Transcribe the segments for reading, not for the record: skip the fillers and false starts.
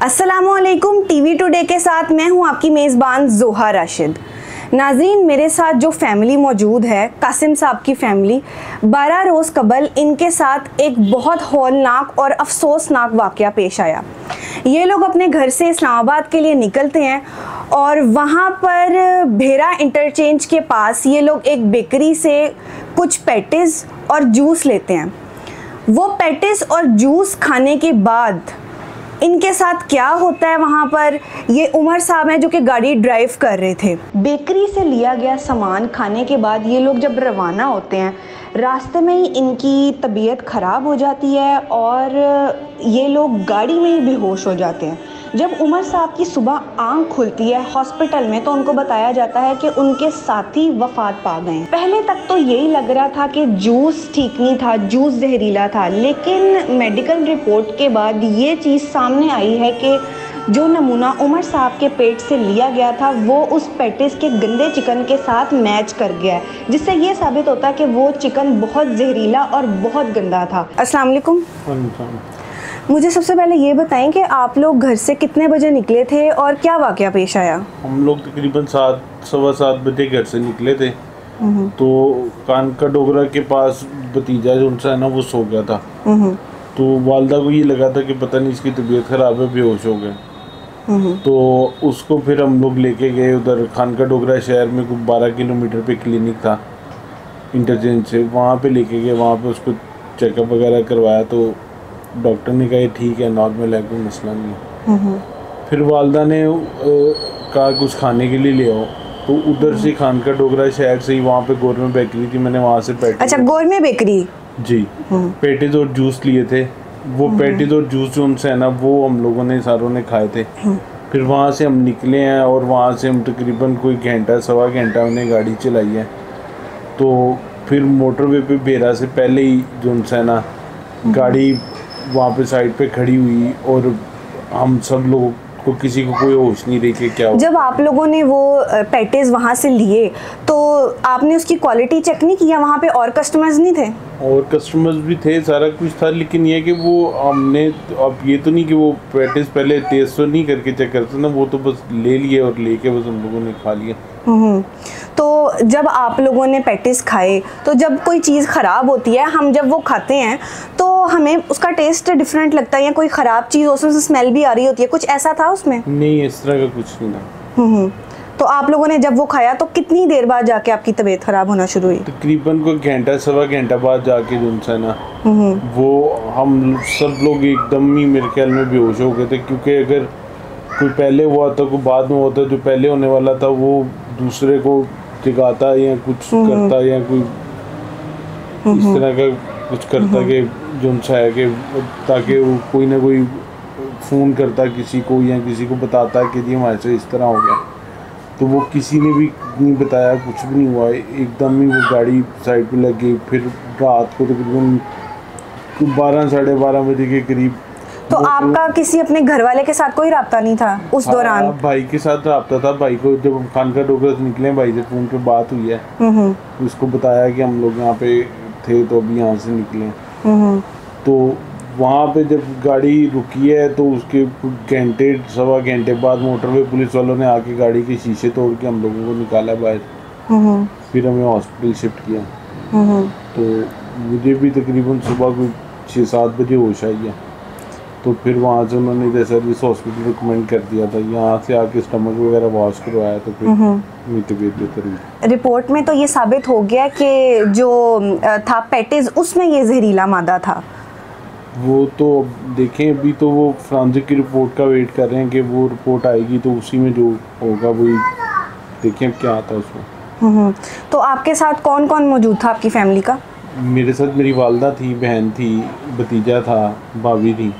अस्सलामुअलैकुम। TV today के साथ मैं हूं आपकी मेज़बान जोहा राशिद। नाजरीन, मेरे साथ जो फैमिली मौजूद है, कासिम साहब की फैमिली, 12 रोज़ कबल इनके साथ एक बहुत हौलनाक और अफसोसनाक वाक़या पेश आया। ये लोग अपने घर से इस्लामाबाद के लिए निकलते हैं और वहाँ पर भेरा इंटरचेंज के पास ये लोग एक बेकरी से कुछ पैटीज़ और जूस लेते हैं। वो पैटीज़ और जूस खाने के बाद इनके साथ क्या होता है वहाँ पर, ये उमर साहब हैं जो कि गाड़ी ड्राइव कर रहे थे। बेकरी से लिया गया सामान खाने के बाद ये लोग जब रवाना होते हैं, रास्ते में ही इनकी तबीयत ख़राब हो जाती है और ये लोग गाड़ी में ही बेहोश हो जाते हैं। जब उमर साहब की सुबह आंख खुलती है हॉस्पिटल में तो उनको बताया जाता है कि उनके साथी वफात पा गए। पहले तक तो यही लग रहा था कि जूस ठीक नहीं था, जूस जहरीला था, लेकिन मेडिकल रिपोर्ट के बाद ये चीज़ सामने आई है कि जो नमूना उमर साहब के पेट से लिया गया था वो उस पैटीज़ के गंदे चिकन के साथ मैच कर गया है, जिससे ये साबित होता है कि वो चिकन बहुत जहरीला और बहुत गंदा था। अस्सलाम वालेकुम। मुझे सबसे पहले ये बताएं कि आप लोग घर से कितने बजे निकले थे और क्या वाक़या पेश आया? हम लोग तकरीबन 7-7:15 बजे घर से निकले थे। तो कान का डोगरा के पास भतीजा जो उनसे है ना वो सो गया था। तो वालदा को ये लगा था कि पता नहीं इसकी तबीयत ख़राब है, बेहोश हो गए। तो उसको फिर हम लोग लेके गए उधर खान का डोगरा शहर में, कुछ 12 किलोमीटर पे क्लिनिक था इंटरचेंज से, वहाँ पे लेके गए। वहाँ पे उसको चेकअप वगैरह करवाया तो डॉक्टर ने कहा ठीक है, नॉर्मल है, कोई मसला नहीं है। फिर वालदा ने कहा कुछ खाने के लिए ले आओ, तो उधर से खान का डोगरा शहर से ही वहाँ पे गोरमे बेकरी थी, मैंने वहाँ से पैटीज। अच्छा, गोरमे बेकरी जी। पैटीज और जूस लिए थे। वो पैटीज और जूस जो उनसे है ना वो हम लोगों ने सारों ने खाए थे। फिर वहाँ से हम निकले हैं और वहाँ से हम तकरीबन कोई घंटा सवा घंटा उन्हें गाड़ी चलाई है। तो फिर मोटरवे पे भेरा से पहले ही जो उनसे है ना गाड़ी वहाँ पे साइड पे खड़ी हुई और हम सब लोगों को किसी को कोई होश नहीं रही कि क्या हो। जब आप लोगों ने वो पैटीज वहाँ से लिए तो आपने उसकी क्वालिटी चेक नहीं किया? वहाँ पे और कस्टमर्स नहीं थे? और कस्टमर्स भी थे, सारा कुछ था, लेकिन ये कि वो हमने अब ये तो नहीं कि वो पैटीज पहले टेस्ट तो नहीं करके चेक करते ना, वो तो बस ले लिए और लेके बस हम लोगों ने खा लिया। तो जब आप लोगों ने पैटीज खाए तो जब कोई चीज़ ख़राब होती है, हम जब वो खाते हैं तो हमें उसका टेस्ट डिफरेंट लगता है या कोई ख़राब चीज़ उसमें से स्मेल भी आ रही होती है, कुछ ऐसा था उसमें? नहीं, इस तरह का कुछ नहीं था। तो आप लोगों ने जब वो खाया तो कितनी देर बाद जाके आपकी तबीयत ख़राब होना शुरू हुई? तकरीबन कोई घंटा सवा घंटा बाद जाके जो है ना वो हम सब लोग एकदम ही मेरे ख्याल में बेहोश हो गए थे, क्योंकि अगर कोई पहले हुआ था कोई बाद में होता, जो पहले होने वाला था वो दूसरे को जगाता या कुछ करता या कोई इस तरह का कुछ करता कि जो है कि ताकि वो कोई ना कोई फ़ोन करता किसी को या किसी को बताता कि जी हमारे से इस तरह हो गया। तो वो किसी ने भी नहीं बताया, कुछ भी नहीं हुआ, एकदम ही वो गाड़ी साइड पे लग गई। फिर रात को तकरीबन 12-12:30 बजे के करीब। तो आपका किसी अपने घर वाले के साथ कोई राब्ता नहीं था उस दौरान? भाई के साथ राब्ता था। भाई को जब हम खान का डोगरा से निकले, भाई से फ़ोन पे बात हुई है, उसको बताया कि हम लोग यहाँ पे थे तो अभी यहाँ से निकले। तो वहाँ पे जब गाड़ी रुकी है तो उसके घंटे सवा घंटे बाद मोटरवे पुलिस वालों ने आके गाड़ी के शीशे तोड़ के हम लोगों को निकाला बाहर। फिर हमें हॉस्पिटल शिफ्ट किया। तो मुझे भी तकरीबन सुबह कोई 6-7 बजे होश आई है। तो फिर वहाँ से उन्होंने जैसे सर्विस हॉस्पिटल रिकमेंड कर दिया था, यहाँ से आके स्टमक वगैरह वॉश करवाया तो फिर मेरी तबीयत बेहतर हुई। रिपोर्ट में तो ये साबित हो गया कि जो था पैटीज उसमें ये जहरीला मादा था। वो तो देखें, अभी तो वो फ्रांसिक की रिपोर्ट का वेट कर रहे हैं कि वो रिपोर्ट आएगी तो उसी में जो होगा वही देखें अब क्या आता है उसमें। तो आपके साथ कौन कौन मौजूद था आपकी फैमिली का? मेरे साथ मेरी वालदा थी, बहन थी, भतीजा था, भाभी थी।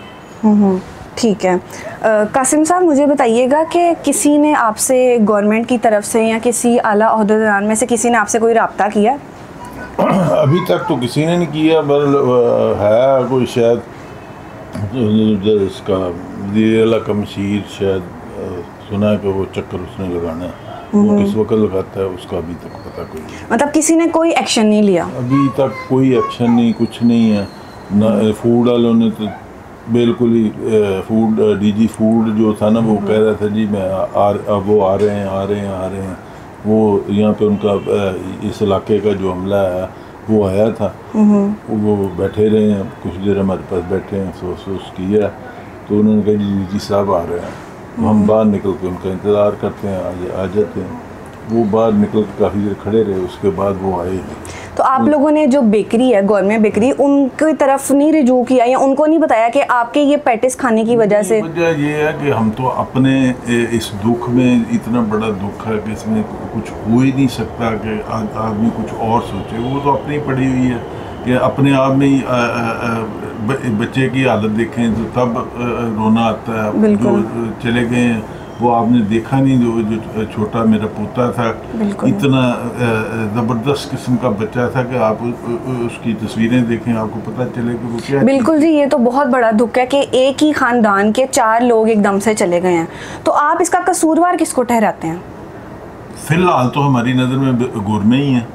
ठीक है। कासिम साहब, मुझे बताइएगा कि किसी ने आपसे गवर्नमेंट की तरफ से या किसी आला ओहदेदार में से किसी ने आपसे कोई रब्ता किया? अभी तक तो किसी ने नहीं किया, पर है कोई शायद इसका वज़ीर का मशीर शायद सुना है कि वो चक्कर उसने लगाना है, वो किस वक्त लगाता है उसका अभी तक पता कोई नहीं। मतलब किसी ने कोई एक्शन नहीं लिया? अभी तक कोई एक्शन नहीं, कुछ नहीं है ना। फूड वालों ने तो बिल्कुल ही फूड डीजी फूड जो था ना वो कह रहा था जी मैं वो आ रहे हैं वो यहाँ पे उनका इस इलाके का जो हमला है वो आया था, वो बैठे रहे हैं कुछ देर हमारे पास बैठे हैं, सोच किया तो उन्होंने कहा डीजी साहब आ रहे हैं, तो हम बाहर निकल के उनका इंतज़ार करते हैं, आ जाते हैं। वो बाहर निकल के काफ़ी देर खड़े रहे, उसके बाद वो आए नहीं। तो आप लोगों ने जो बेकरी है गवर्नमेंट बेकरी उनकी तरफ नहीं रिजू किया या उनको नहीं बताया कि आपके ये पैटिस खाने की वजह से? वजह ये है कि हम तो अपने इस दुख में, इतना बड़ा दुख है कि इसमें कुछ हो ही नहीं सकता कि आदमी कुछ और सोचे, वो तो अपनी पड़ी हुई है कि अपने आप में ही बच्चे की हालत देखें तो तब रोना आता है। जो चले गए हैं वो आपने देखा नहीं, जो छोटा मेरा पोता था, इतना ज़बरदस्त किस्म का बच्चा था कि आप उसकी तस्वीरें देखें आपको पता चले कि वो क्या। बिल्कुल जी, ये तो बहुत बड़ा दुख है कि एक ही खानदान के 4 लोग एकदम से चले गए हैं। तो आप इसका कसूरवार किसको ठहराते हैं? फिलहाल तो हमारी नज़र में गोरमे ही हैं,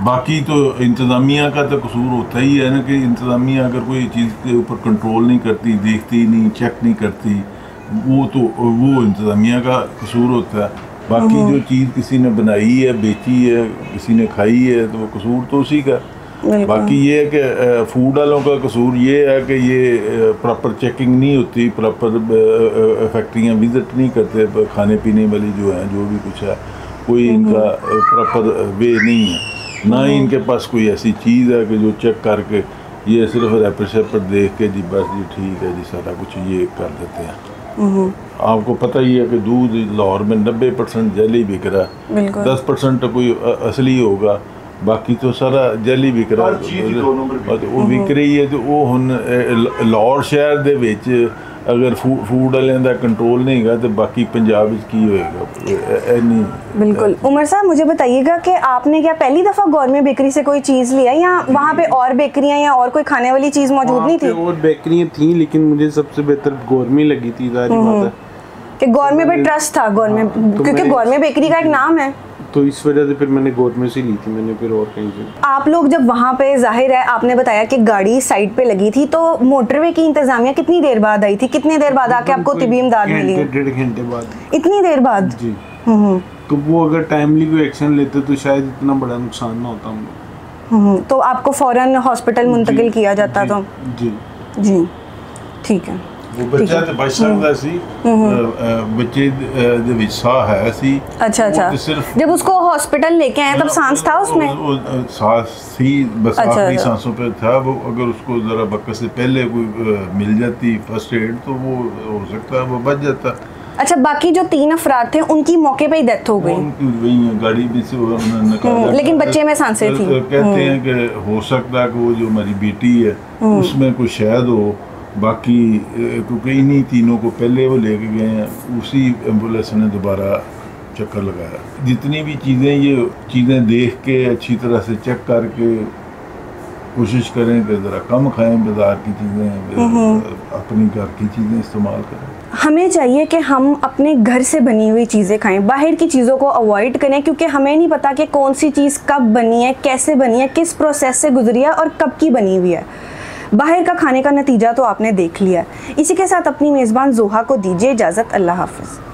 बाकी तो इंतज़ामिया का तो कसूर होता ही है ना कि इंतज़ामिया अगर कोई चीज़ के ऊपर कंट्रोल नहीं करती, देखती नहीं, चेक नहीं करती, वो इंतज़ामिया का कसूर होता है। बाकी जो चीज़ किसी ने बनाई है, बेची है, किसी ने खाई है, तो वो कसूर तो उसी का। बाकी ये है कि फूड वालों का कसूर ये है कि ये प्रॉपर चेकिंग नहीं होती, प्रॉपर फैक्ट्रियाँ विज़िट नहीं करते, खाने पीने वाली जो है जो भी कुछ है कोई इनका प्रॉपर वे नहीं है, ना ही इनके पास कोई ऐसी चीज़ है कि जो चेक करके ये सिर्फ रैपर शैपर देख के जी बस जी ठीक है जी सारा कुछ ये कर देते हैं। आपको पता ही है कि दूध लाहौर में 90% जेली बिक रहा है, 10% कोई असली होगा, बाकी तो सारा जेली बिक रहा है, वो बिक रही है। तो वो हुन लाहौर शहर दे विच अगर फूड वाले का कंट्रोल नहीं है तो बाकी पंजाब की होएगा नहीं। बिल्कुल। उमर साहब मुझे बताइएगा कि आपने क्या पहली दफ़ा गवर्नमेंट बेकरी से कोई चीज़ लिया या वहाँ पे और बेकरियाँ या और कोई खाने वाली चीज़ मौजूद नहीं थी? और बेकरियाँ थी लेकिन मुझे सबसे बेहतर गवर्नमेंट लगी थी, जाहिर बात है कि गवर्नमेंट पे ट्रस्ट था गवर्नमेंट, क्योंकि गवर्नमेंट बेकरी का एक नाम है, तो इस वजह से फिर मैंने गवर्नमेंट से ली थी, मैंने फिर और कहीं से। आप लोग जब वहाँ पे जाहिर है आपने बताया कि गाड़ी साइड पे लगी थी, तो मोटरवे की इंतजामिया कितनी देर बाद आई थी, कितने देर बाद आके आपको तिबी इमदाद मिली? 1.5 घंटे बाद। इतनी देर बाद? जी। तो वो अगर टाइमली कोई एक्शन लेते तो शायद इतना बड़ा नुकसान ना होता हम। तो आपको फौरन हॉस्पिटल मुंतकिल किया जाता? तो जी जी ठीक है। वो बच्चा तो बच सकता सी, बच्चे दे विच साह है सी। अच्छा जब उसको हॉस्पिटल लेके आए तब सांस था उसमें? सांस थी बस, आखिरी सांसों पे था वो। अगर उसको जरा वक्त से पहले कोई मिल जाती फर्स्ट एड तो वो हो सकता है वो बच जाता। अच्छा, बाकी जो 3 अफराद थे उनकी मौके पे ही डेथ हो गई? वही गाड़ी में से उन्होंने निकाला, लेकिन बच्चे में सांसें थी। कहते हैं कि हो सकता है कि वो जो हमारी बेटी है उसमें कोई शायद हो, बाकी क्योंकि इन्हीं तीनों को पहले वो लेके गए हैं, उसी एम्बुलेंस ने दोबारा चक्कर लगाया। जितनी भी चीज़ें ये चीज़ें देख के अच्छी तरह से चेक करके कोशिश करें कि ज़रा कम खाएं बाज़ार की चीज़ें, अपनी घर की चीज़ें इस्तेमाल करें। हमें चाहिए कि हम अपने घर से बनी हुई चीज़ें खाएं, बाहर की चीज़ों को अवॉइड करें, क्योंकि हमें नहीं पता कि कौन सी चीज़ कब बनी है, कैसे बनी है, किस प्रोसेस से गुजरी है और कब की बनी हुई है। बाहर का खाने का नतीजा तो आपने देख लिया। इसी के साथ अपनी मेज़बान ज़ोहा को दीजिए इजाज़त। अल्लाह हाफ़िज़।